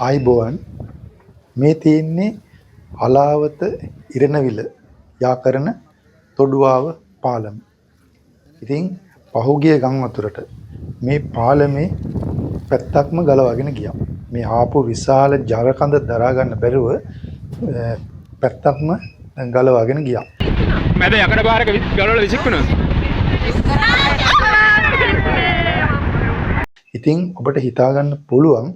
ආයිබෝවන් මේ තියෙන්නේ හලාවත ඉරණවිල යාකරන තොඩුවාව පාලම. ඉතින් පහුගිය ගම් වතුරට මේ පාලමේ පැත්තක්ම ගලවගෙන ගියා. මේ ආපු විශාල ජල කඳ දරා ගන්න බැරුව පැත්තක්ම ගලවගෙන ගියා. මැද යකඩ බාරක ගලවල විසික්කුණා. ඉතින් ඔබට හිතා ගන්න පුළුවන්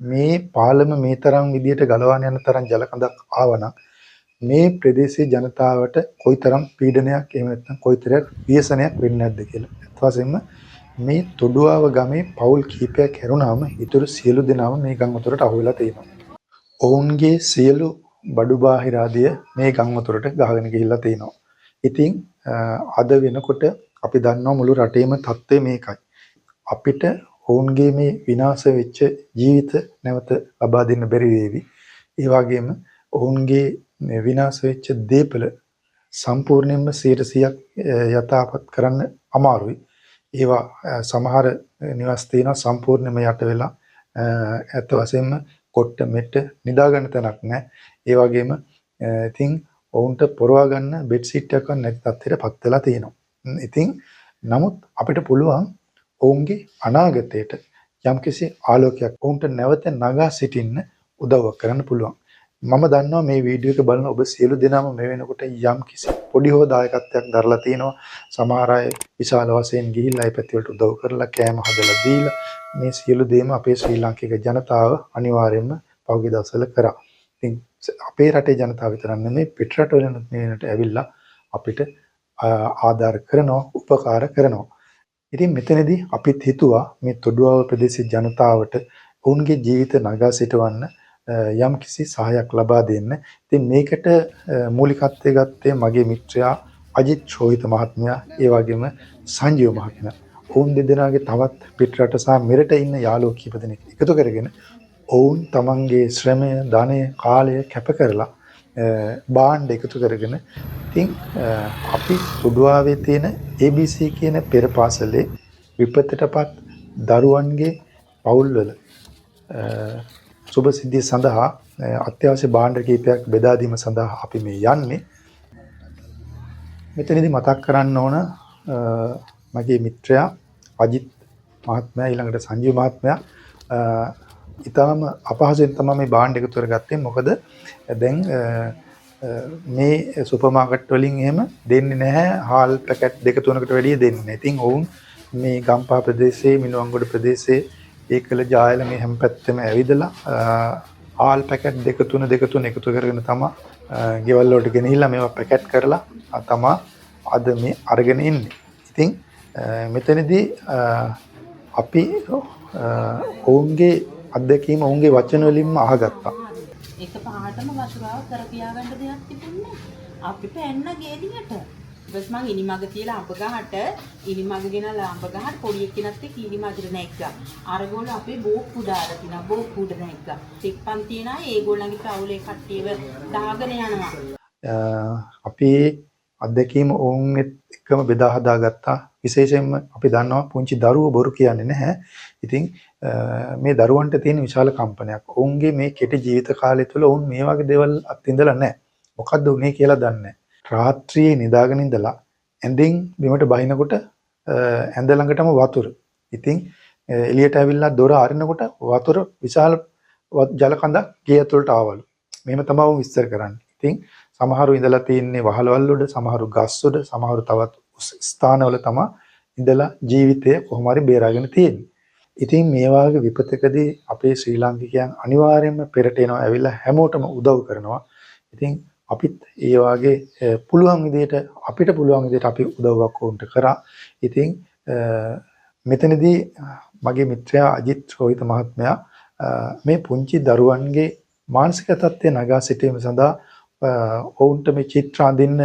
මේ පාලම මේ තරම් විදියට ගලවාන යන තරම් ජල කඳක් ආවනම් මේ ප්‍රදේශයේ ජනතාවට කොයිතරම් පීඩනයක් එහෙම නැත්නම් කොයිතරම් ව්‍යසනයක් වෙන්නේ නැද්ද කියලා. ඒත් වශයෙන්ම මේ තොඩුවාව ගමේ පවුල් කිහිපයක් හැරුණාම ඊටු සියලු දෙනාම මේ ගම් වතුරට අහු වෙලා තියෙනවා. ඔවුන්ගේ සියලු බඩු බාහිර ආදිය මේ ගම් වතුරට ගහගෙන ගිහිල්ලා තියෙනවා. ඉතින් අද වෙනකොට අපි දන්නවා මුළු රටේම තත්ත්වය මේකයි. අපිට ඔවුන්ගේ මේ විනාශ වෙච්ච ජීවිත නැවත ලබා දෙන්න බැරි වේවි. ඒ වගේම ඔවුන්ගේ විනාශ වෙච්ච දේපල සම්පූර්ණයෙන්ම 100% යථාපත් කරන්න අමාරුයි. ඒවා සමහර නිවාස තියෙනවා සම්පූර්ණයෙන්ම යට වෙලා ඇත්ත වශයෙන්ම කොට්ට මෙට්ට නිදා ගන්න තැනක් නැහැ. ඒ වගේම ඉතින් ඔවුන්ට පොරවා ගන්න බෙඩ් සීට් එකක් නැති තත්ත්වයටපත් වෙලා තියෙනවා. ඉතින් නමුත් අපිට පුළුවන් ඔවුන්ගේ අනාගතයට යම්කිසි ආලෝකයක් ඔවුන්ට නැවත නගා සිටින්න උදව්වක් කරන්න පුළුවන්. මම දන්නවා මේ වීඩියෝ එක බලන ඔබ සියලු දෙනාම මේ වෙනකොට යම්කිසි පොඩි හෝ දායකත්වයක් දරලා තිනවා. සමහර අය විශාල වශයෙන් ගිහිල්ලා ඒ පැති වලට උදව් කරලා කෑම හදලා දීලා මේ සියලු දේම අපේ ශ්‍රී ලාංකික ජනතාව අනිවාර්යයෙන්ම පහුගිය දවස්වල කරා. ඉතින් අපේ රටේ ජනතාව විතරක් නෙමෙයි පිට රටවලින් මේ වෙනට ඇවිල්ලා අපිට ආධාර කරනවා, උපකාර කරනවා. ඉතින් මෙතනදී අපිත් හිතුවා මේ තොඩුවාව ප්‍රදේශයේ ජනතාවට ඔවුන්ගේ ජීවිත නගා සිටවන්න යම්කිසි සහායක් ලබා දෙන්න. ඉතින් මේකට මූලිකත්වයේ ගත්තේ මගේ මිත්‍රයා අජිත් ශෝහිත මහත්මයා, ඒ වගේම සංජීව මහත්මයා. ඔවුන් දෙදෙනාගේ තවත් පිටරට සහ මෙරට ඉන්න යාළුවෝ කීප දෙනෙක් එකතු කරගෙන ඔවුන් තමන්ගේ ශ්‍රමය, ධනය, කාලය කැප කරලා බාණ්ඩ එකතු කරගෙන ඉතින් අපි තොඩුවාවේ තියෙන ABC කියන පෙර පාසලේ විපතටපත් දරුවන්ගේ පවුල්වල සුබ සිද්ධිය සඳහා අත්‍යවශ්‍ය භාණ්ඩ කීපයක් බෙදා දීම සඳහා අපි මේ යන්නේ. මෙතනදී මතක් කරන්න ඕන මගේ මිත්‍රයා අජිත් මහත්මයා ඊළඟට සංජීව මහත්මයා ඊටාම අපහසුයෙන් තමයි මේ භාණ්ඩ එකතු කරගත්තේ. මොකද දැන් මේ සුපර් මාකට් වලින් එහෙම දෙන්නේ නැහැ හාල් පැකට් 2-3කට වැඩිය දෙන්නේ නැහැ. ඉතින් ඔවුන් මේ ගම්පහ ප්‍රදේශයේ මිනුවන්ගොඩ ප්‍රදේශයේ ඒකල ජායල මේ හැම පැත්තෙම ඇවිදලා හාල් පැකට් 2-3 එකතු කරගෙන තමයි ගෙවල් වලට ගෙනහිල්ලා මේවා පැකට් කරලා තමයි අද මේ අරගෙන ඉන්නේ. ඉතින් මෙතනදී අපි ඔවුන්ගේ අත්දැකීම ඔවුන්ගේ වචන වලින්ම අහගත්තා. ඒක පහටම වතුරාව කර පියාගන්න දෙයක් තිබුණේ. අපි පැන්න ගෙඩියට. ඊපස් මං ඉනිමග තියලා අඹ ගහට ඉනිමග ගෙනලා අඹ ගහට පොඩි එක්කෙනත් එක්ක ඉනිමගට නැග්ගා. අරගොල්ලෝ අපේ බෝක්කු දාලා තිනා බෝක්කු උඩ නැග්ගා. තික්පන් තියනා ඒගොල්ලන්ගේ පවුලේ කට්ටියව දාගෙන යනවා. අපි අත්දැකීම ඔවුන් එක්කම බෙදා හදාගත්තා. විශේෂයෙන්ම අපි දන්නවා පුංචි දරුවෝ බොරු කියන්නේ නැහැ. ඉතින් මේ දරුවන්ට තියෙන විශාල කම්පනයක්. ඔවුන්ගේ මේ කෙටි ජීවිත කාලය තුළ ඔවුන් මේ වගේ දේවල් අත්විඳලා නැහැ. මොකද්ද උනේ කියලා දන්නේ නැහැ. රාත්‍රියේ නිදාගෙන ඉඳලා ඇඳෙන් බිමට බහිනකොට ඇඳ ළඟටම වතුර. ඉතින් එළියට ඇවිල්ලා දොර අරිනකොට වතුර විශාල ජල කඳක් ගේ ඇතුළට ආවලු. මෙහෙම තමයි උන් විස්තර කරන්නේ. ඉතින් සමහරු ඉඳලා තියෙන්නේ වහලවල් උඩ, සමහරු ගස් උඩ, සමහරු තවත් ස්ථානවල තමයි ඉඳලා ජීවිතය කොහොම හරි බේරාගෙන තියෙන්නේ. ඉතින් මේ වාගේ විපතකදී අපේ ශ්‍රී ලාංකිකයන් අනිවාර්යයෙන්ම පෙරට එනවා, ඇවිල්ලා හැමෝටම උදව් කරනවා. ඉතින් අපිත් ඒ වාගේ පුළුවන් විදිහට අපිට පුළුවන් විදිහට අපි උදව්වක් වුන්ට කරා. ඉතින් මෙතනදී මගේ මිත්‍රයා අජිත් ශෝහිත මහත්මයා මේ පුංචි දරුවන්ගේ මානසික තත්ත්වය නගා සිටීම සඳහා ඔවුන්ට මේ චිත්‍ර අඳින්න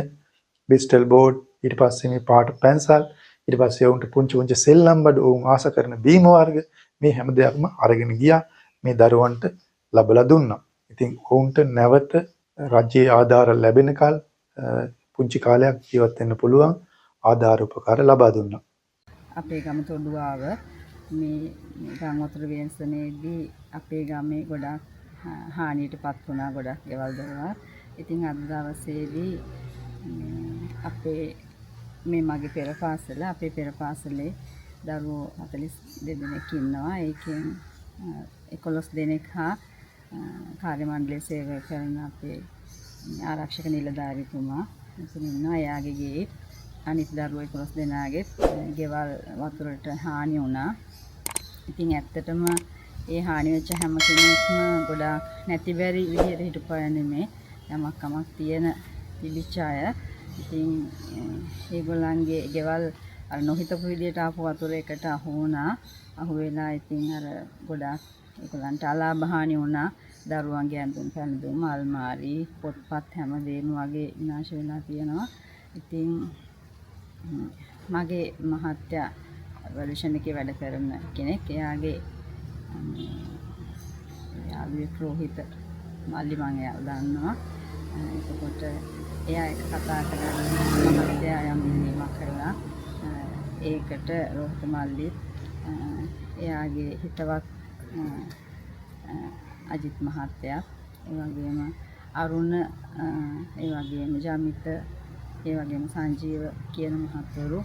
බිස්ටල් බෝඩ්, ඊට පස්සේ මේ පාට පැන්සල්, ඊට පස්සේ ඔවුන්ට පුංචි සෙල්ලම් බඩු, ඔවුන් ආස කරන බීම වර්ග මේ හැම දෙයක්ම අරගෙන ගියා මේ දරුවන්ට ලබලා දුන්නා. ඉතින් ඔවුන්ට නැවත රජයේ ආධාර ලැබෙනකල් පුංචි කාලයක් ජීවත් වෙන්න පුළුවන් ආධාර උපකාර ලබා දුන්නා. අපේ ගම තොඩුවාව මේ ගම් වතුර ව්‍යසනයේදී අපේ ගමේ ගොඩාක් හානියටපත් වුණා ගොඩක් ගෙවල් දොරවල්. ඉතින් අද දවසේදී අපේ මේ මගේ පෙර පාසල අපේ පෙර පාසලේ දරුවෝ 42 දෙනෙක් ඉන්නවා. ඒකෙන් 11 දෙනෙක් හා කාර්ය මණ්ඩලයේ සේවය කරන අපේ ආරක්ෂක නිලධාරීතුමා මෙතන ඉන්නවා. එයාගේ ගේ අනිත් දරුවෝ 11 දෙනාගේ ගෙවල් වතුරට හානි වුණා. ඉතින් ඇත්තටම ඒ හානි වෙච්ච හැම කෙනෙක්ම ගොඩාක් නැති බැරි විදිහට හිටපු අය නෙමෙයි. යමක් කමක් තියෙන තිබිච්ච අය. ඉතින් ඒගොල්ලන්ගේ ගෙවල් අර නොහිතපු විදිහට ආපු වතුර එකට අහු වුණා. අහු වෙලා ඉතින් අර ගොඩාක් ඒගොල්ලන්ට අලාභ හානි වුණා. දරුවන්ගේ ඇඳුම් පැළඳුම් අල්මාරි පොත්පත් හැමදේම වගේ විනාශ වෙලා තියෙනවා. ඉතින් මගේ මහත්තයා වලුෂන් එකේ වැඩ කරන කෙනෙක්. එයාගේ යාළුවෙක් රෝහිත මල්ලි මම එයාව දන්නවා. එතකොට එයා එක කතා කරලා මහත්තයා යම් ඉල්ලීමක් කරලා ඒකට රෝහිත මල්ලි එයාගේ හිතවත් අජිත් මහත්තයා ඒ වගේම අරුණ ඒ වගේම ජමිත ඒ වගේම සංජීව කියන මහත්වරු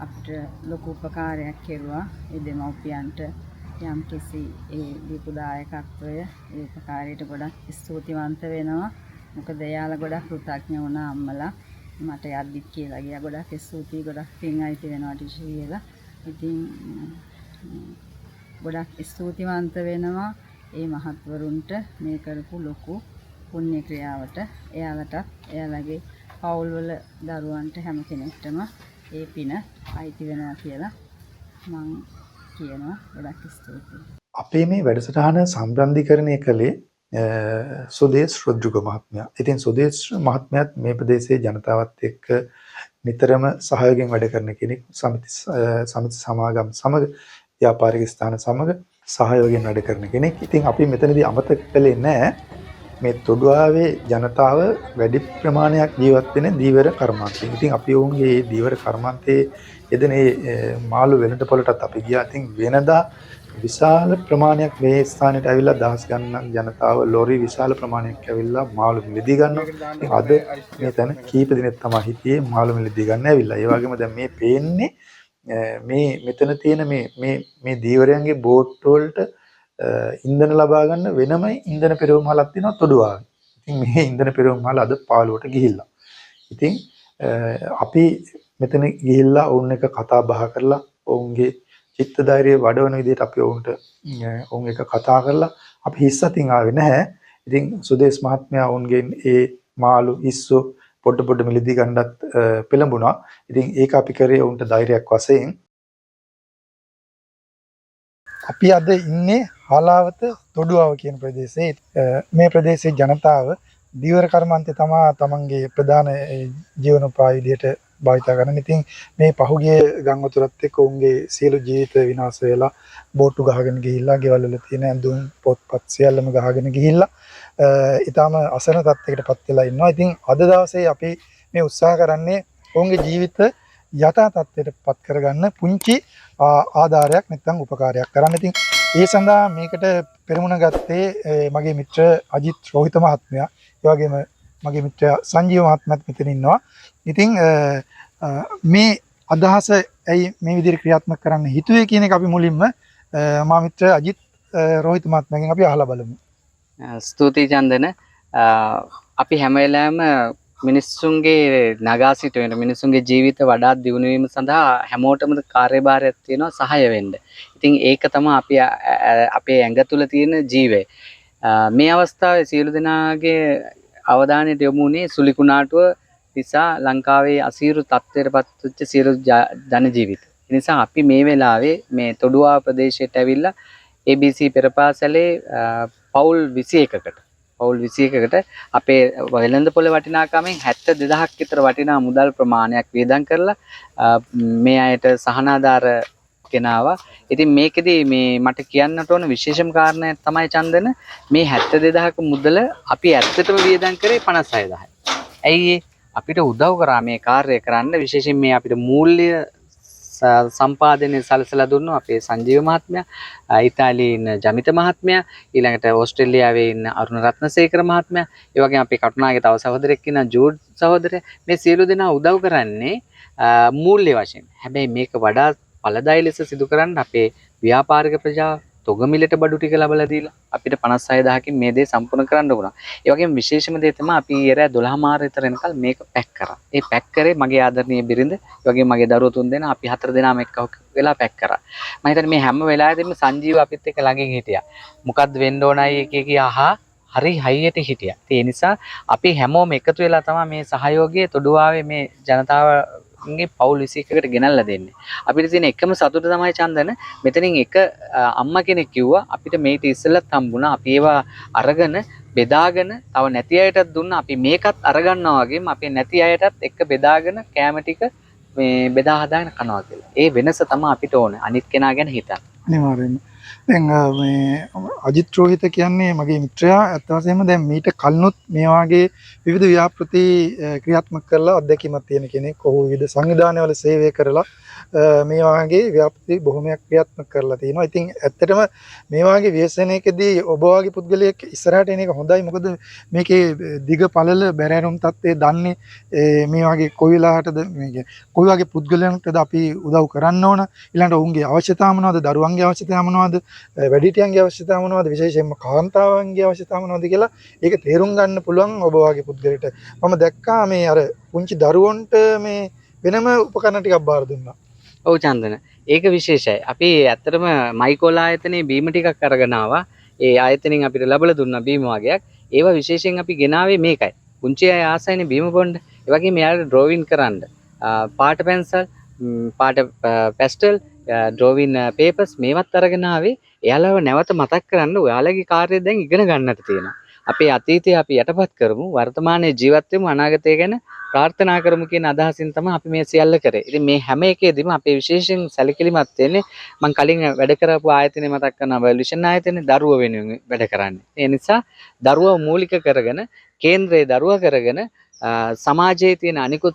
අපිට ලොකු උපකාරයක් කෙරුවා. ඒ දෙමව්පියන්ට යම් කිසි ඒ දීපු දායකත්වය ඒ උපකාරයට ගොඩක් ස්තුතිවන්ත වෙනවා. මොකද එයාලා ගොඩක් කෘතඥ වුණා අම්මලා. මට යද්දිත් කියලා ගියා ගොඩක් ස්තුතියි ගොඩක් පින් අයිති වෙනවා ටිෂි කියලා. ඉතින් ගොඩක් ස්තුතිවන්ත වෙනවා ඒ මහත්වරුන්ට මේ කරපු ලොකු පුණ්‍ය ක්‍රියාවට. එයාලටත් එයාලගේ පවුල්වල දරුවන්ට හැම කෙනෙක්ටම ඒ පින අයිති වෙනවා කියලා මම කියනවා. ගොඩක් ස්තුතියි. අපේ මේ වැඩසටහන සම්බන්ධීකරණය කළේ සුදේශ් රුද්‍රිග මහත්මයා. ඉතින් සුදේශ් මහත්මයාත් මේ ප්‍රදේශයේ ජනතාවත් එක්ක නිතරම සහයෝගයෙන් වැඩ කරන කෙනෙක්. සමිති සමාගම් සමග ව්‍යාපාරික ස්ථාන සමග සහයෝගයෙන් වැඩ කරන කෙනෙක්. ඉතින් අපි මෙතනදී අමතක කළේ නැහැ මේ තොඩුවාවේ ජනතාව වැඩි ප්‍රමාණයක් ජීවත් වෙන දීවර කර්මාන්තයේ. ඉතින් අපි ඔවුන්ගේ දීවර කර්මාන්තයේ යෙදෙන මාළු වෙළඳ පොළටත් අපි ගියා. ඉතින් වෙනදා විශාල ප්‍රමාණයක් මේ ස්ථානයට ඇවිල්ලා දහස් ගණනක් ජනතාව ලොරි විශාල ප්‍රමාණයක් ඇවිල්ලා මාළු මිලදී ගන්නවා. ඉතින් අද මේ තැන කීප දිනක් තමයි හිටියේ මාළු මිලදී ගන්න ඇවිල්ලා. ඒ වගේම දැන් මේ පේන්නේ මේ මෙතන තියෙන මේ දීවරයන්ගේ බෝට් වලට ඉන්ධන ලබා ගන්න වෙනම ඉන්ධන පෙරවුම් හලක් තියෙනවා තොඩුවාවේ. ඉතින් මේ ඉන්ධන පෙරවුම් හල අද පාළුවට ගිහිල්ලා. ඉතින් අපි මෙතන ගිහිල්ලා ඔවුන් එක කතා බහ කරලා ඔවුන්ගේ චිත්ත ධෛර්යය වඩවන විදිහට අපි ඔවුන් එක කතා කරලා අපි හිස් අතින් ආවේ නැහැ. ඉතින් සුදේශ් මහත්මයා ඔවුන්ගෙන් ඒ මාළු ඉස්සු පොඩ මිලදී ගන්නත් පෙළඹුණා. ඉතින් ඒක අපි කරේ ඔවුන්ට ධෛර්යයක් වශයෙන්. අපි අද ඉන්නේ හලාවත තොඩුවාව කියන ප්‍රදේශයේ. මේ ප්‍රදේශයේ ජනතාව දීවර කර්මාන්තය තමයි තමන්ගේ ප්‍රධාන ජීවනෝපාය විදිහට භාවිත කරන. ඉතින් මේ පහුගිය ගම් වතුරත් එක්ක ඔවුන්ගේ සියලු ජීවිත විනාශ වෙලා බෝට්ටු ගහගෙන ගිහිල්ලා ගෙවල් වල තියෙන ඇඳුම් පොත්පත් සියල්ලම ගහගෙන ගිහිල්ලා ඊටාම අසරණ තත්යකටපත් වෙලා ඉන්නවා. ඉතින් අද දවසේ අපි මේ උත්සාහ කරන්නේ ඔවුන්ගේ ජීවිත යථා තත්ත්වයටපත් කරගන්න පුංචි ආධාරයක් නැත්නම් උපකාරයක් කරන්න. ඉතින් ඒ සඳහා මේකට පෙරමුණ ගත්තේ මගේ මිත්‍ර අජිත් රෝහිත මහත්මයා. ඒ වගේම මගේ මිත්‍ර සංජීව මහත්මයාත් මෙතන ඉන්නවා. ඉතින් මේ අදහස ඇයි මේ විදිහට ක්‍රියාත්මක කරන්න හිතුවේ කියන එක අපි මුලින්ම මා මිත්‍ර අජිත් රෝහිත මහත්මයාගෙන් අපි අහලා බලමු. ස්තුතියි චන්දන. අපි හැම වෙලාවෙම මිනිස්සුන්ගේ නගා සිටුවෙන මිනිස්සුන්ගේ ජීවිත වඩාත් දියුණු වීම සඳහා හැමෝටම කාර්යභාරයක් තියෙනවා සහාය වෙන්න. ඉතින් ඒක තමයි අපේ ඇඟ තුල තියෙන ජීවය. මේ අවස්ථාවේ සියලු දෙනාගේ අවධානයට යොමු වුණේ සුලිකුණාටුව නිසා ලංකාවේ අසීරු තත්ත්වයටපත් වෙච්ච සියලු ජන ජීවිත. ඒ නිසා අපි මේ වෙලාවේ මේ තොඩුවාව ප්‍රදේශයට ඇවිල්ලා ABC පෙරපාසලේ පවුල් 21කට අපේ වෙළඳ පොළ වටිනාකමෙන් 72000ක් විතර වටිනා මුදල් ප්‍රමාණයක් වියදම් කරලා මේ අයට සහනාධාර ගෙනාවා. ඉතින් මේකෙදි මේ මට කියන්නට ඕන විශේෂම කාරණයක් තමයි චන්දන මේ 72000ක මුදල අපි ඇත්තටම වියදම් කරේ 56000යි. ඇයි අපිට උදව් කරා මේ කාර්යය කරන්න විශේෂයෙන් මේ අපිට මූල්‍ය සම්පාදනයේ සලසලා දුන්නු අපේ සංජීව මහත්මයා, ඉතාලියේ ඉන්න ජමිත මහත්මයා, ඊළඟට ඕස්ට්‍රේලියාවේ ඉන්න අරුණ රත්නසේකර මහත්මයා, ඒ වගේම අපේ කටුනායක තව සහෝදරයෙක් ඉන්න ජූඩ් සහෝදරයා. මේ සියලු දෙනා උදව් කරන්නේ මූල්‍ය වශයෙන්. හැබැයි මේක වඩා ඵලදායී ලෙස සිදු කරන්න අපේ ව්‍යාපාරික ප්‍රජාව තොගමිලට බඩු ටික ලබලා දීලා අපිට 56000කින් මේ දේ සම්පූර්ණ කරන්න වුණා. ඒ වගේම විශේෂම දේ තමයි අපි ඊයර 12 මාර විතර එනකල් මේක පැක් කරා. ඒ පැක් කරේ මගේ ආදරණීය බිරිඳ, ඒ වගේම මගේ දරුවෝ 3 දෙනා අපි 4 දෙනාම එක්ක වෙලා පැක් කරා. මම හිතන්නේ මේ හැම වෙලාවෙදිම සංජීව අපිත් එක්ක ළඟින් හිටියා. මොකද්ද වෙන්න ඕනයි එකේ අහා හරි හයියට හිටියා. ඒ නිසා අපි හැමෝම එකතු වෙලා තමයි මේ සහයෝගයේ තොඩුවාවේ මේ ජනතාවගේ පවුල් 21කට ගෙනල්ලා දෙන්නේ. අපිට තියෙන එකම සතුට තමයි චන්දන මෙතනින් එක අම්මා කෙනෙක් කිව්වා අපිට මේක ඉස්සෙල්ලත් හම්බුණා. අපි ඒවා අරගෙන බෙදාගෙන තව නැති අයටත් දුන්නා. අපි මේකත් අරගන්නවා වගේම අපේ නැති අයටත් එක්ක බෙදාගෙන කැම ටික මේ බෙදා හදාගෙන කනවා කියලා. ඒ වෙනස තමයි අපිට ඕනේ. අනිත් කෙනා ගැන හිතන්න. අනිවාර්යයෙන්ම. දැන් මේ අජිත් රෝහිත කියන්නේ මගේ මිත්‍රයා. අත් වශයෙන්ම දැන් මීට කලිනුත් මේ වාගේ විවිධ ව්‍යාපෘති ක්‍රියාත්මක කරලා අත්දැකීමක් තියෙන කෙනෙක්. ඔහු විවිධ සංවිධානවල සේවය කරලා මේ වාගේ ව්‍යාපෘති බොහොමයක් ක්‍රියාත්මක කරලා තියෙනවා. ඉතින් ඇත්තටම මේ වාගේ ව්‍යසනයකදී ඔබ වාගේ පුද්ගලයෙක් ඉස්සරහට එන එක හොඳයි. මොකද මේකේ දිග පළල බැරෑරුම් තත්ත්වයේ දන්නේ මේ වාගේ කොයි වෙලාවටද මේක කොයි වාගේ පුද්ගලයන්ටද අපි උදව් කරන්න ඕන, ඊළඟට ඔවුන්ගේ අවශ්‍යතාව මොනවද, දරුවන්ගේ අවශ්‍යතාව මොනවද, වැඩිහිටියන්ගේ අවශ්‍යතාව මොනවද, විශේෂයෙන්ම කාන්තාවන්ගේ අවශ්‍යතාව මොනවද කියලා ඒක තේරුම් ගන්න පුළුවන් ඔබ වාගේ පුද්ගලයට. මම දැක්කා මේ අර පුංචි දරුවන්ට මේ වෙනම උපකරණ ටිකක් බාර දුන්නා. ඔව් චන්දන. ඒක විශේෂයි. අපි ඇත්තටම මයිකෝල ආයතනයේ බීම ටිකක් අරගෙන ආවා. ඒ ආයතනයෙන් අපිට ලැබලා දුන්නා බීම වගේක්. ඒවා විශේෂයෙන් අපි ගෙනාවේ මේකයි. පුංචි අය ආසයිනේ බීම බොන්න. ඒ වගේම යාළුවෝ ඩ්‍රෝවින් කරන්න. පාට පැන්සල්, පාට පැස්ටල්, ඩ්‍රෝවින් පේපර්ස් මේවත් අරගෙන ආවේ. එයාලව නැවත මතක් කරන්න ඔයාලගේ කාර්යය දැන් ඉගෙන ගන්නට තියෙනවා. අපේ අතීතය අපි යටපත් කරමු, වර්තමානයේ ජීවත් වෙමු, අනාගතය ගැන ප්‍රාර්ථනා කරමු කියන අදහසින් තමයි අපි මේ සියල්ල කරේ. ඉතින් මේ හැම එකේදීම අපේ විශේෂයෙන් සැලකිලිමත් වෙන්නේ මම කලින් වැඩ කරපු ආයතනය මතක් කරනවා වොලියුෂන් ආයතනයේ දරුවෝ වෙනුවෙන් වැඩ කරන්නේ. ඒ නිසා දරුවෝ මූලික කරගෙන කේන්ද්‍රයේ දරුවා කරගෙන සමාජයේ තියෙන අනිකුත්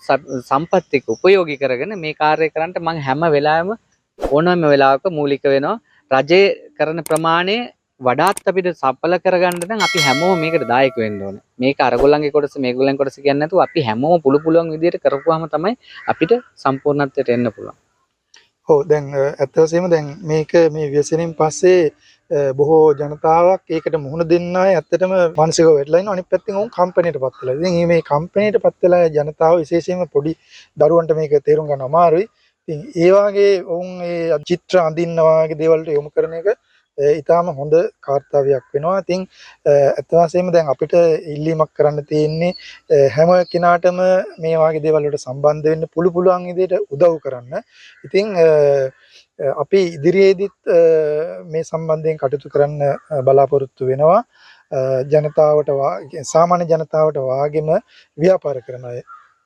සම්පත් ටික උපයෝගී කරගෙන මේ කාර්යය කරන්න මම හැම වෙලාවෙම ඕනෑම වෙලාවක මූලික වෙනවා. රජයේ කරන ප්‍රමාණය වඩාත් අපිට සඵල කරගන්න නම් අපි හැමෝම මේකට දායක වෙන්න ඕනේ. මේක අරගොල්ලන්ගේ කොටස මේගොල්ලන්ගේ කොටස කියන්නේ නැතුව අපි හැමෝම පුළුවන් විදියට කරපුවාම තමයි අපිට සම්පූර්ණත්වයට එන්න පුළුවන්. ඔව් දැන් ඇත්ත වශයෙන්ම දැන් මේක මේ ව්‍යසනයෙන් පස්සේ බොහෝ ජනතාවක් ඒකට මුහුණ දෙන්න අය ඇත්තටම මානසිකව වැටලා ඉන්නවා. අනිත් පැත්තෙන් උන් කම්පැනිටපත් වෙලා. ඉතින් මේ කම්පැනිටපත් වෙලා ජනතාව විශේෂයෙන්ම පොඩි දරුවන්ට මේක තේරුම් ගන්න අමාරුයි. ඉතින් ඒ වාගේ උන් ඒ චිත්‍ර අඳින්න වාගේ දේවල් වලට යොමු කරන එක ඊටාම හොඳ කාර්යයක් වෙනවා. ඉතින් අත් වශයෙන්ම දැන් අපිට ඉල්ලීමක් කරන්න තියෙන්නේ හැම කෙනාටම මේ වාගේ දේවල් වලට සම්බන්ධ වෙන්න පුළුවන් විදිහට උදව් කරන්න. ඉතින් අපි ඉදිරියේදීත් මේ සම්බන්ධයෙන් කටයුතු කරන්න බලාපොරොත්තු වෙනවා. ජනතාවට සාමාන්‍ය ජනතාවට වාගේම ව්‍යාපාර කරන අය,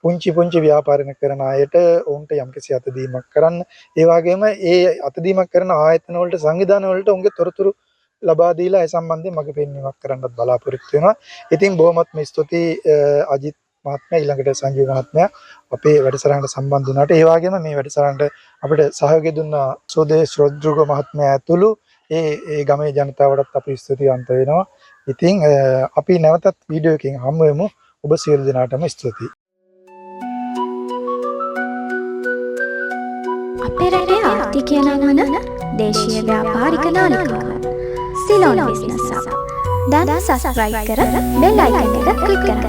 පුංචි ව්‍යාපාර කරන අයට ඔවුන්ට යම්කිසි අතදීමක් කරන්න. ඒ වගේම ඒ අතදීමක් කරන ආයතන වලට සංවිධාන වලට ඔවුන්ගේ තොරතුරු ලබා දීලා ඒ සම්බන්ධයෙන් මගේ පෙන්වීමක් කරන්නත් බලාපොරොත්තු වෙනවා. ඉතින් බොහොමත්ම ස්තුතියි අජිත් මහත්මයා, ඊළඟට සංජීව මහත්මයා අපේ වැඩසටහනට සම්බන්ධ වුණාට. ඒ වගේම මේ වැඩසටහනට අපිට සහයෝගය දුන්න සෝදේ ශ්‍රොද්රුග මහත්මයා ඇතුළු ඒ ගමේ ජනතාවටත් අපි ස්තුතිවන්ත වෙනවා. ඉතින් අපි නැවතත් වීඩියෝ එකකින් හමු වෙමු. ඔබ සියලු දෙනාටම ස්තුතියි. අපේ රටේ ආර්ථිකය නංවන දේශීය ව්‍යාපාරික නාලිකාව සිලෝන් බිස්නස් හබ්. දැන් සබ්ස්ක්‍රයිබ් කර බෙල් අයිකන් එක ක්ලික් කරන්න.